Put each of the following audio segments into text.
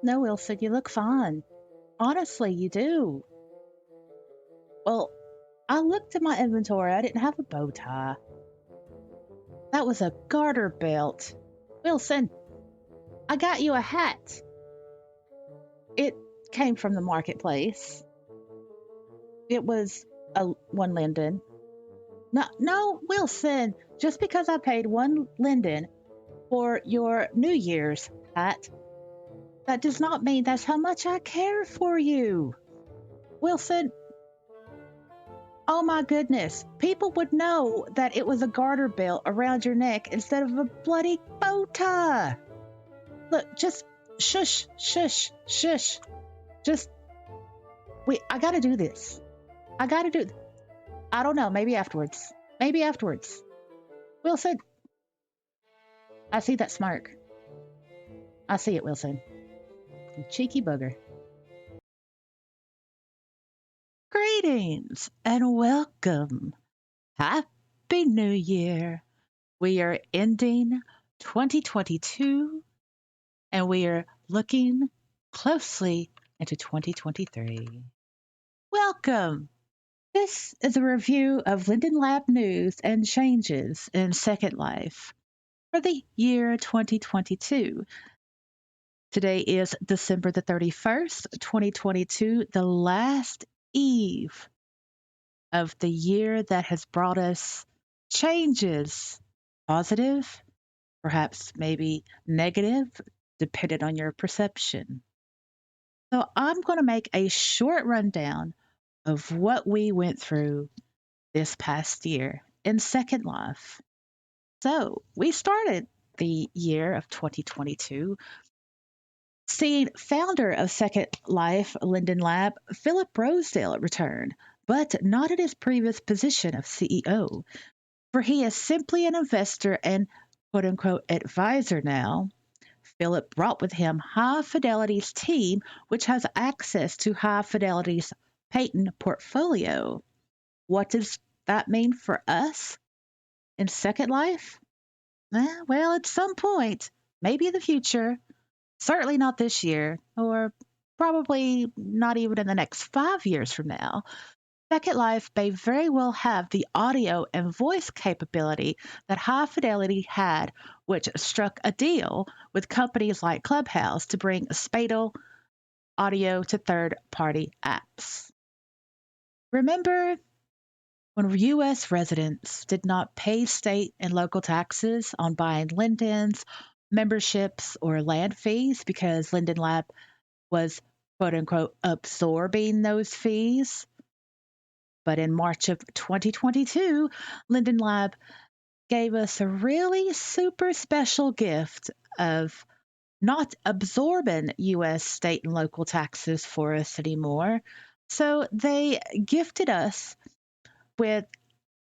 No, Wilson, you look fine. Honestly, you do. Well, I looked at my inventory. I didn't have a bow tie. That was a garter belt. Wilson, I got you a hat. It came from the marketplace. It was a one linden. No, no, Wilson. Just because I paid one linden for your New Year's hat, that does not mean that's how much I care for you. Wilson, oh my goodness. People would know that it was a garter belt around your neck instead of a bloody bow tie. Look, just shush, shush, shush. Just wait, I gotta do this. I gotta do I don't know, maybe afterwards. Maybe afterwards. Wilson, I see that smirk. I see it, Wilson. You cheeky bugger. Greetings and welcome. Happy New Year. We are ending 2022 and we are looking closely into 2023. Welcome. This is a review of Linden Lab news and changes in Second Life for the year 2022. Today is December the 31st, 2022, the last eve of the year that has brought us changes, positive, perhaps maybe negative, depending on your perception. So I'm going to make a short rundown of what we went through this past year in Second Life. So we started the year of 2022 seeing founder of Second Life, Linden Lab, Philip Rosedale return, but not in his previous position of CEO, for he is simply an investor and quote unquote advisor now. Philip brought with him High Fidelity's team, which has access to High Fidelity's patent portfolio. What does that mean for us in Second Life? Well, at some point, maybe in the future, certainly not this year, or probably not even in the next 5 years from now, Second Life may very well have the audio and voice capability that High Fidelity had, which struck a deal with companies like Clubhouse to bring spatial audio to third party apps. Remember when U.S. residents did not pay state and local taxes on buying Lindens, memberships, or land fees because Linden Lab was quote unquote absorbing those fees? But in March of 2022, Linden Lab gave us a really super special gift of not absorbing U.S. state and local taxes for us anymore. So they gifted us with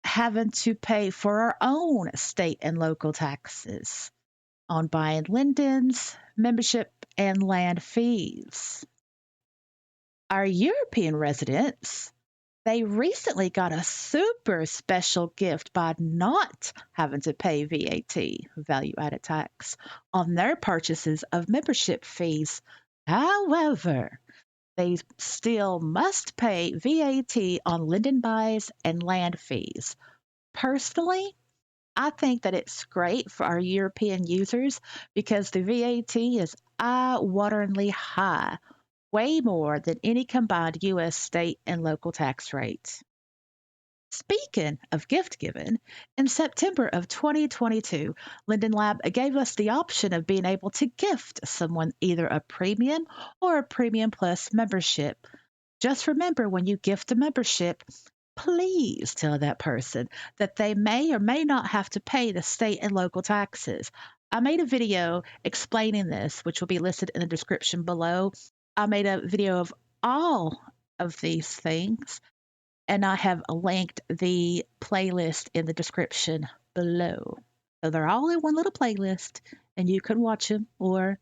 having to pay for our own state and local taxes on buying Lindens, membership, and land fees. Our European residents, they recently got a super special gift by not having to pay VAT, value added tax, on their purchases of membership fees. However, they still must pay VAT on Linden buys and land fees. Personally, I think that it's great for our European users because the VAT is eye-wateringly high, way more than any combined US state and local tax rate. Speaking of gift giving, in September of 2022, Linden Lab gave us the option of being able to gift someone either a premium or a premium plus membership. Just remember when you gift a membership, please tell that person that they may or may not have to pay the state and local taxes. I made a video explaining this, which will be listed in the description below. I made a video of all of these things, and I have linked the playlist in the description below. So they're all in one little playlist, and you can watch them or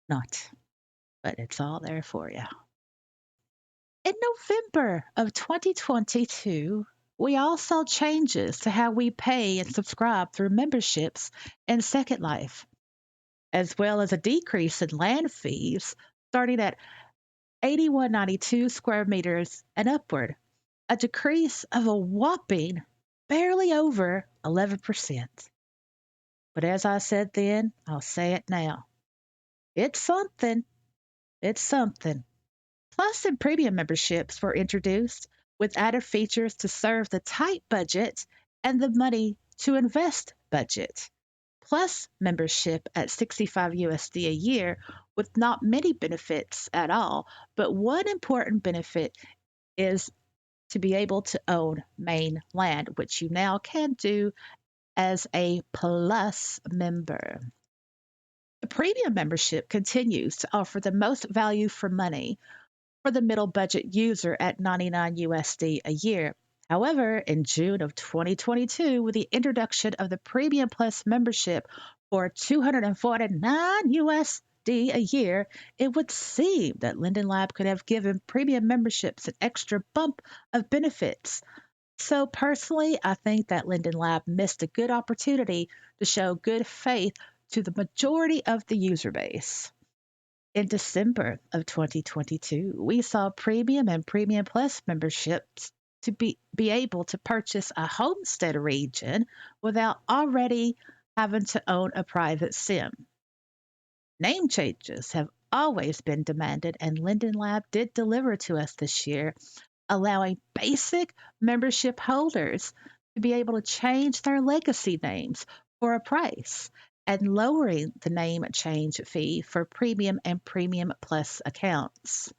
not, but it's all there for you. In November of 2022, we all saw changes to how we pay and subscribe through memberships in Second Life, as well as a decrease in land fees starting at 8192 square meters and upward, a decrease of a whopping barely over 11%. But as I said then, I'll say it now. It's something. It's something. Plus and premium memberships were introduced with added features to serve the tight budget and the money to invest budget. Plus membership at 65 USD a year with not many benefits at all, but one important benefit is to be able to own main land, which you now can do as a plus member. The premium membership continues to offer the most value for money for the middle budget user at 99 USD a year. However, in June of 2022, with the introduction of the Premium Plus membership for 249 USD a year, it would seem that Linden Lab could have given premium memberships an extra bump of benefits. So personally, I think that Linden Lab missed a good opportunity to show good faith to the majority of the user base. In December of 2022, we saw Premium and Premium Plus memberships to be able to purchase a homestead region without already having to own a private sim. Name changes have always been demanded, and Linden Lab did deliver to us this year, allowing basic membership holders to be able to change their legacy names for a price and lowering the name change fee for premium and premium plus accounts.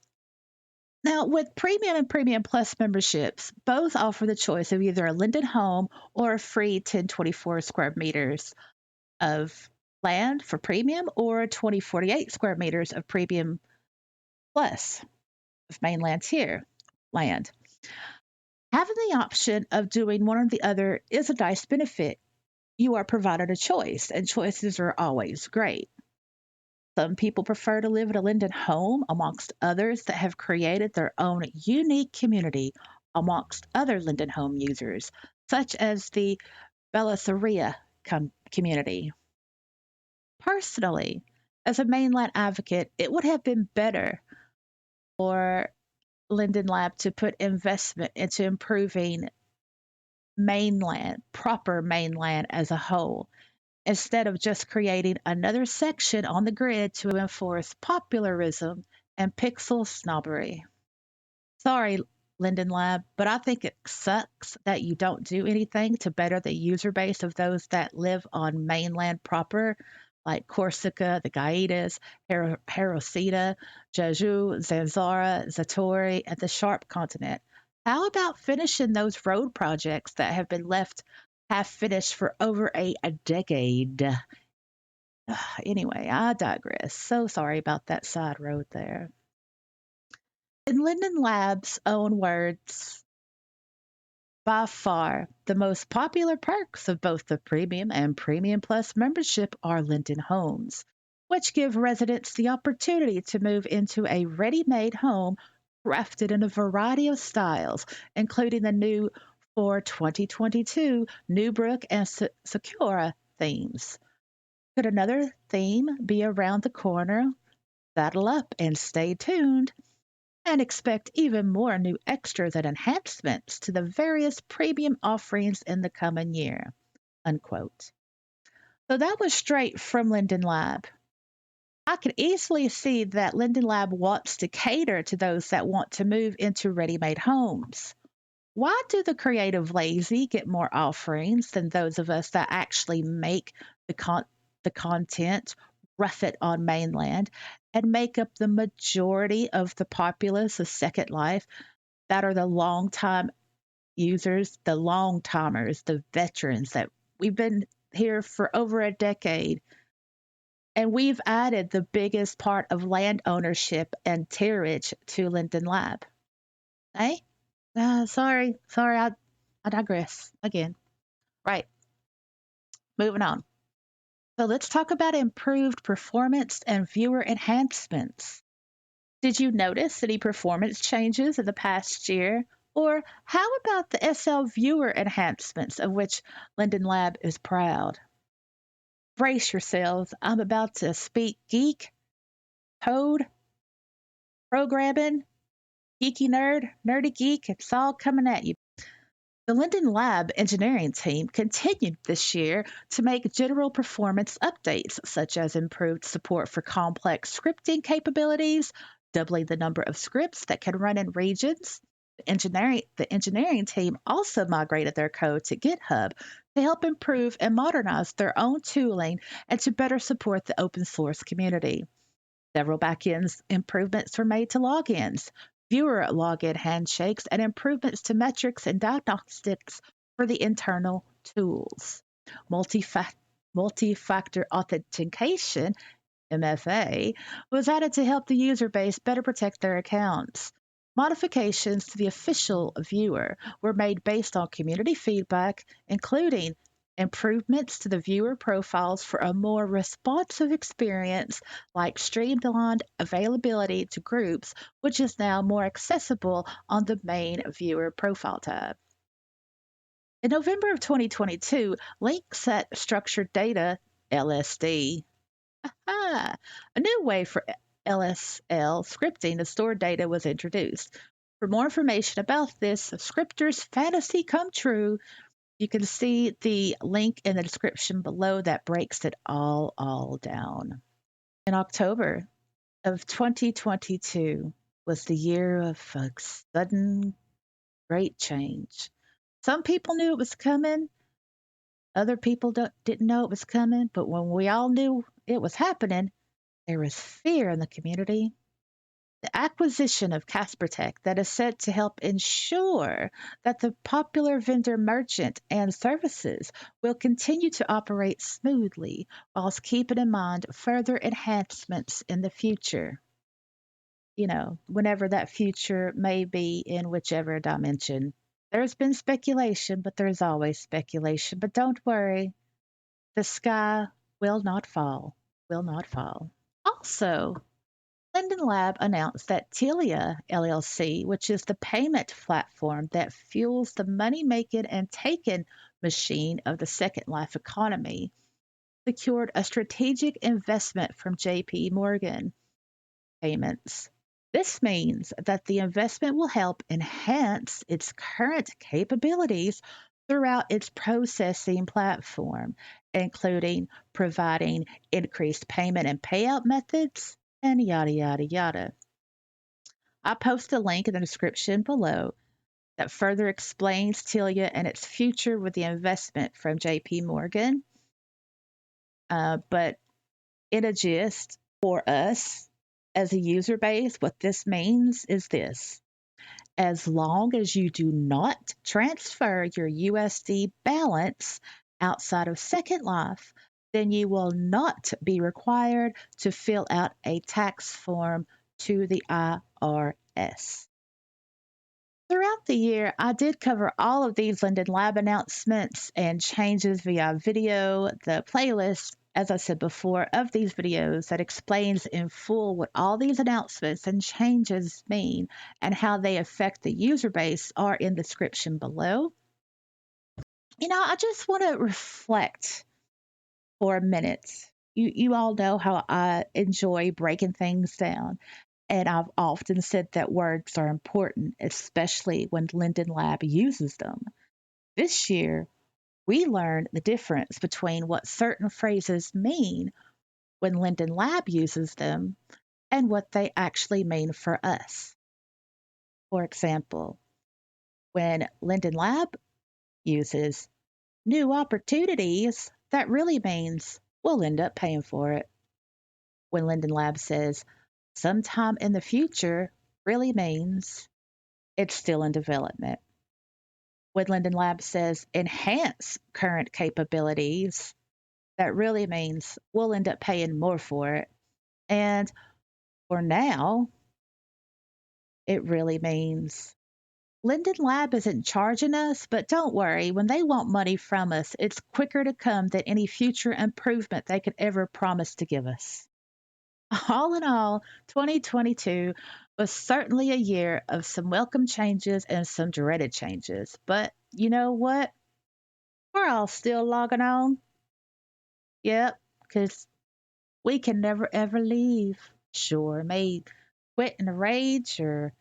Now, with premium and premium plus memberships, both offer the choice of either a Linden home or a free 1024 square meters of land for premium or 2048 square meters of premium plus of mainland tier land. Having the option of doing one or the other is a nice benefit. You are provided a choice, and choices are always great. Some people prefer to live in a Linden home, amongst others that have created their own unique community amongst other Linden home users, such as the Bellatheria community. Personally, as a mainland advocate, it would have been better for Linden Lab to put investment into improving mainland, proper mainland as a whole, instead of just creating another section on the grid to enforce popularism and pixel snobbery. Sorry, Linden Lab, but I think it sucks that you don't do anything to better the user base of those that live on mainland proper, like Corsica, the Gaitas, Herosita, Jeju, Zanzara, Zatori, and the Sharp continent. How about finishing those road projects that have been left half finished for over a decade? Anyway, I digress. So sorry about that side road there. In Linden Lab's own words, by far the most popular perks of both the Premium and Premium Plus membership are Linden homes, which give residents the opportunity to move into a ready made home crafted in a variety of styles, including the new for 2022 Newbrook and Sakura themes. Could another theme be around the corner? Saddle up and stay tuned and expect even more new extras and enhancements to the various premium offerings in the coming year. Unquote. So that was straight from Linden Lab. I could easily see that Linden Lab wants to cater to those that want to move into ready made homes. Why do the creative lazy get more offerings than those of us that actually make the content, rough it on mainland, and make up the majority of the populace of Secondlife that are the long time users, the long timers, the veterans that we've been here for over a decade? And we've added the biggest part of land ownership and tierage to Linden Lab. Eh? Sorry, I digress again. Right, moving on. So let's talk about improved performance and viewer enhancements. Did you notice any performance changes in the past year? Or how about the SL viewer enhancements of which Linden Lab is proud? Brace yourselves, I'm about to speak geek, code, programming, geeky nerd, nerdy geek, it's all coming at you. The Linden Lab engineering team continued this year to make general performance updates, such as improved support for complex scripting capabilities, doubling the number of scripts that can run in regions. The engineering team also migrated their code to GitHub to help improve and modernize their own tooling and to better support the open source community. Several backend improvements were made to logins, fewer login handshakes, and improvements to metrics and diagnostics for the internal tools. Multi-factor authentication MFA, was added to help the user base better protect their accounts. Modifications to the official viewer were made based on community feedback, including improvements to the viewer profiles for a more responsive experience, like streamlined availability to groups, which is now more accessible on the main viewer profile tab. In November of 2022, Linkset Structured Data LSD a new way for LSL scripting to store data was introduced. For more information about this scripter's fantasy come true, you can see the link in the description below that breaks it all down. In October of 2022 was the year of a sudden great change. Some people knew it was coming, other people didn't know it was coming, but when we all knew it was happening, there is fear in the community. The acquisition of Caspertech that is said to help ensure that the popular vendor merchant and services will continue to operate smoothly whilst keeping in mind further enhancements in the future. Whenever that future may be in whichever dimension. There's been speculation, but there's always speculation. But don't worry, the sky will not fall, will not fall. Also, Linden Lab announced that Tilia LLC, which is the payment platform that fuels the money making and taking machine of the Secondlife economy, secured a strategic investment from JP Morgan Payments. This means that the investment will help enhance its current capabilities throughout its processing platform, including providing increased payment and payout methods, and yada, yada, yada. I post a link in the description below that further explains Tilia and its future with the investment from JP Morgan. But in a gist, for us as a user base, what this means is this. As long as you do not transfer your USD balance outside of Second Life, then you will not be required to fill out a tax form to the IRS. Throughout the year, I did cover all of these Linden Lab announcements and changes via video. The playlist, as I said before, of these videos that explains in full what all these announcements and changes mean and how they affect the user base are in the description below. I just want to reflect for a minute. You all know how I enjoy breaking things down. And I've often said that words are important, especially when Linden Lab uses them. This year, we learned the difference between what certain phrases mean when Linden Lab uses them and what they actually mean for us. For example, when Linden Lab uses new opportunities, that really means we'll end up paying for it. When Linden Lab says sometime in the future, really means it's still in development. When Linden Lab says enhance current capabilities, that really means we'll end up paying more for it. And for now, it really means Linden Lab isn't charging us, but don't worry, when they want money from us, it's quicker to come than any future improvement they could ever promise to give us. All in all, 2022 was certainly a year of some welcome changes and some dreaded changes. But you know what? We're all still logging on. Yep, because we can never ever leave. Sure, quit in a rage or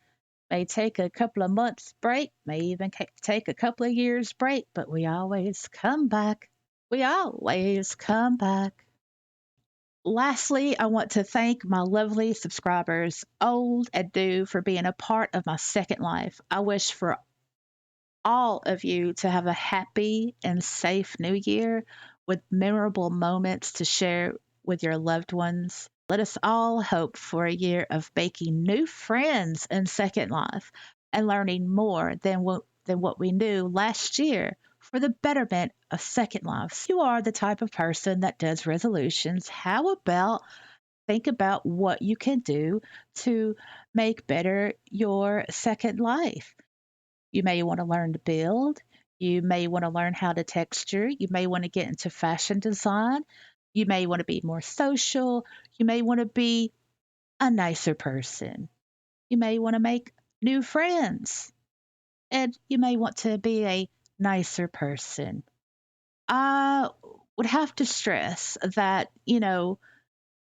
may take a couple of months break, may even take a couple of years break, but we always come back. We always come back. Lastly, I want to thank my lovely subscribers, old and new, for being a part of my second life. I wish for all of you to have a happy and safe new year with memorable moments to share with your loved ones. Let us all hope for a year of making new friends in Second Life and learning more than what we knew last year for the betterment of Second Life. So if you are the type of person that does resolutions, how about think about what you can do to make better your Second Life? You may want to learn to build. You may want to learn how to texture. You may want to get into fashion design. You may want to be more social. You may want to be a nicer person. You may want to make new friends. And you may want to be a nicer person. I would have to stress that,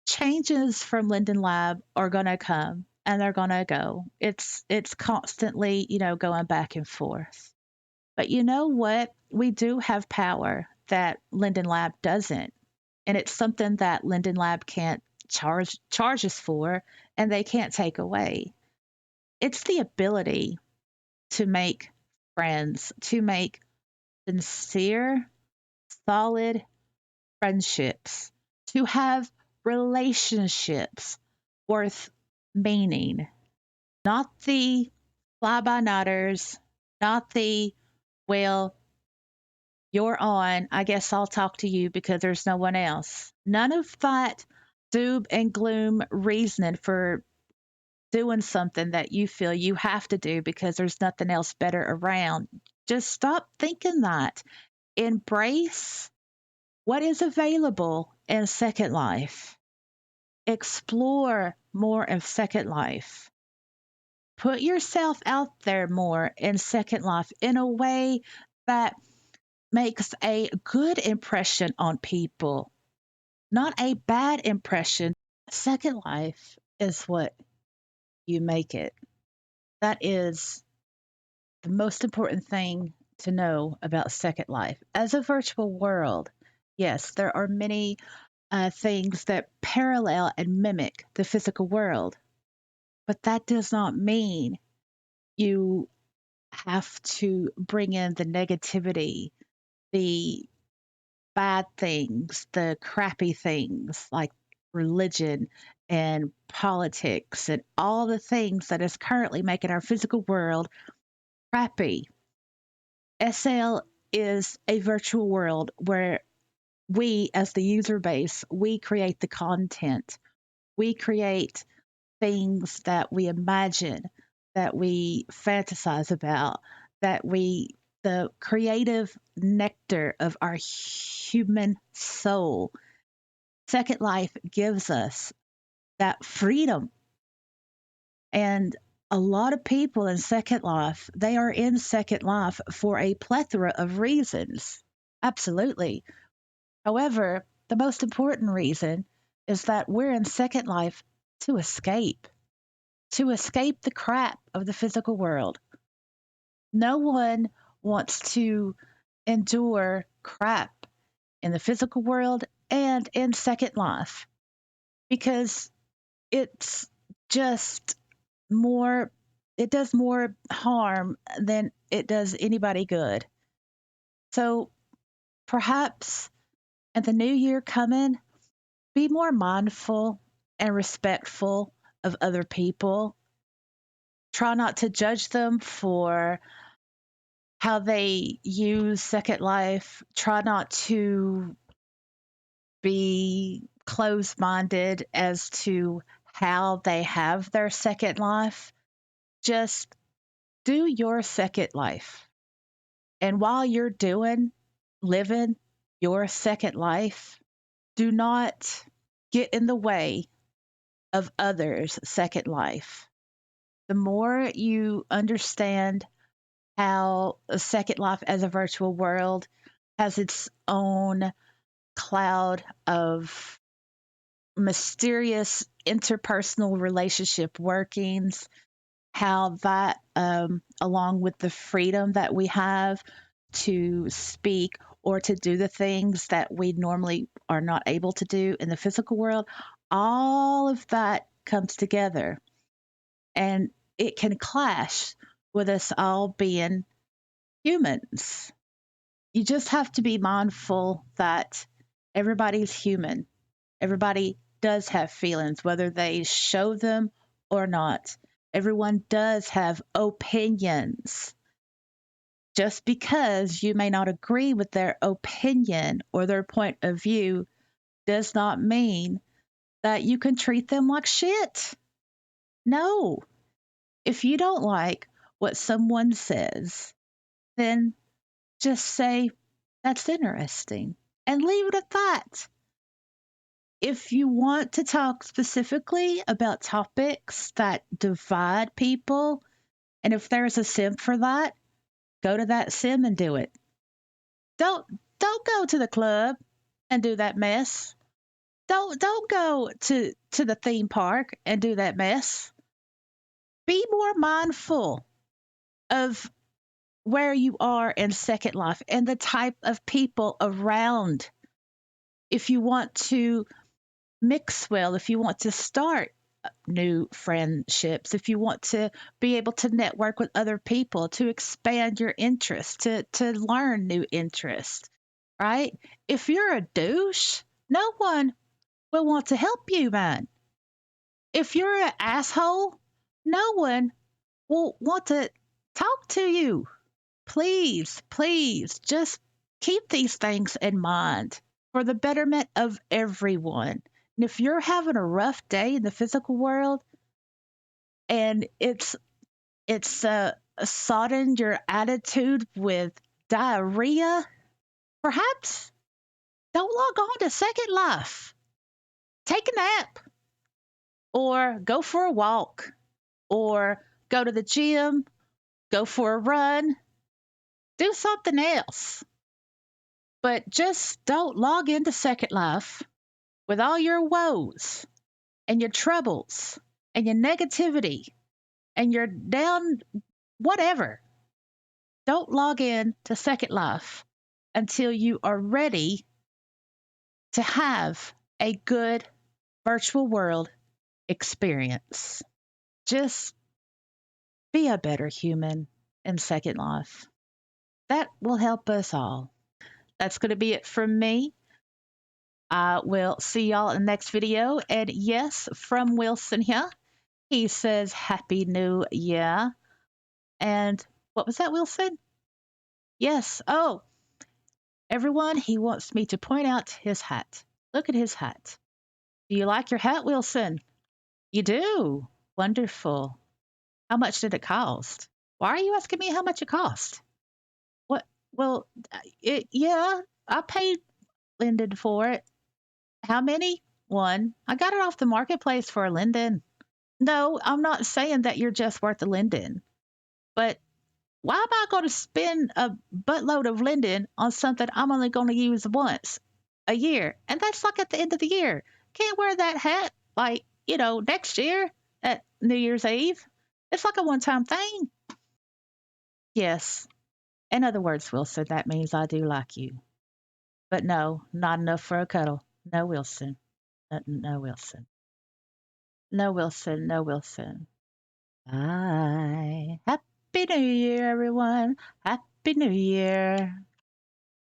changes from Linden Lab are going to come and they're going to go. It's constantly, going back and forth. But you know what? We do have power that Linden Lab doesn't. And it's something that Linden Lab can't charge us for and they can't take away. It's the ability to make friends, to make sincere, solid friendships, to have relationships worth meaning, not the fly by nighters, not the, well, you're on. I guess I'll talk to you because there's no one else. None of that doom and gloom reasoning for doing something that you feel you have to do because there's nothing else better around. Just stop thinking that. Embrace what is available in Second Life. Explore more of Second Life. Put yourself out there more in Second Life in a way that makes a good impression on people, not a bad impression. Second Life is what you make it. That is the most important thing to know about Second Life. As a virtual world, yes, there are many things that parallel and mimic the physical world, but that does not mean you have to bring in the negativity, the bad things, the crappy things like religion and politics and all the things that is currently making our physical world crappy. SL is a virtual world where we, as the user base, we create the content. We create things that we imagine, that we fantasize about, that the creative nectar of our human soul. Second Life gives us that freedom. And a lot of people in Second Life, they are in Second Life for a plethora of reasons. Absolutely. However, the most important reason is that we're in Second Life to escape the crap of the physical world. No one wants to endure crap in the physical world and in Second Life because it's just more, it does more harm than it does anybody good. So perhaps in the new year coming, be more mindful and respectful of other people. Try not to judge them for how they use Second Life. Try not to be closed minded as to how they have their Second Life. Just do your Second Life. And while you're living your Second Life, do not get in the way of others' Second Life. The more you understand how a Second Life as a virtual world has its own cloud of mysterious interpersonal relationship workings, how that, along with the freedom that we have to speak or to do the things that we normally are not able to do in the physical world, all of that comes together and it can clash with us all being humans. You just have to be mindful that everybody's human. Everybody does have feelings, whether they show them or not. Everyone does have opinions. Just because you may not agree with their opinion or their point of view does not mean that you can treat them like shit. No. If you don't like what someone says, then just say, that's interesting, and leave it at that. If you want to talk specifically about topics that divide people, and if there's a sim for that, go to that sim and do it. Don't don't go to the club and do that mess. Don't go to the theme park and do that mess. Be more mindful of where you are in Second Life and the type of people around. If you want to mix well, if you want to start new friendships, if you want to be able to network with other people, to expand your interests, to learn new interests, right? If you're a douche, no one will want to help you, man. If you're an asshole, no one will want to talk to you. Please, please, just keep these things in mind for the betterment of everyone. And if you're having a rough day in the physical world and it's sodden your attitude with diarrhea, perhaps don't log on to Second Life. Take a nap or go for a walk or go to the gym, go for a run, do something else. But just don't log into Second Life with all your woes and your troubles and your negativity and your down whatever. Don't log in to Second Life until you are ready to have a good virtual world experience. Just be a better human in Second Life. That will help us all. That's going to be it from me. I will see y'all in the next video. And yes, from Wilson here, he says Happy New Year. And what was that, Wilson? Yes. Oh, everyone, he wants me to point out his hat. Look at his hat. Do you like your hat, Wilson? You do. Wonderful. How much did it cost? Why are you asking me how much it cost? What? Well, yeah, I paid Linden for it. How many? One. I got it off the marketplace for a Linden. No, I'm not saying that you're just worth a Linden, but why am I going to spend a buttload of Linden on something I'm only going to use once a year? And that's like at the end of the year. Can't wear that hat like, next year at New Year's Eve. It's like a one time thing. Yes. In other words, Wilson, that means I do like you. But no, not enough for a cuddle. No, Wilson. No, Wilson. No, Wilson. No, Wilson. Bye. Happy New Year, everyone. Happy New Year.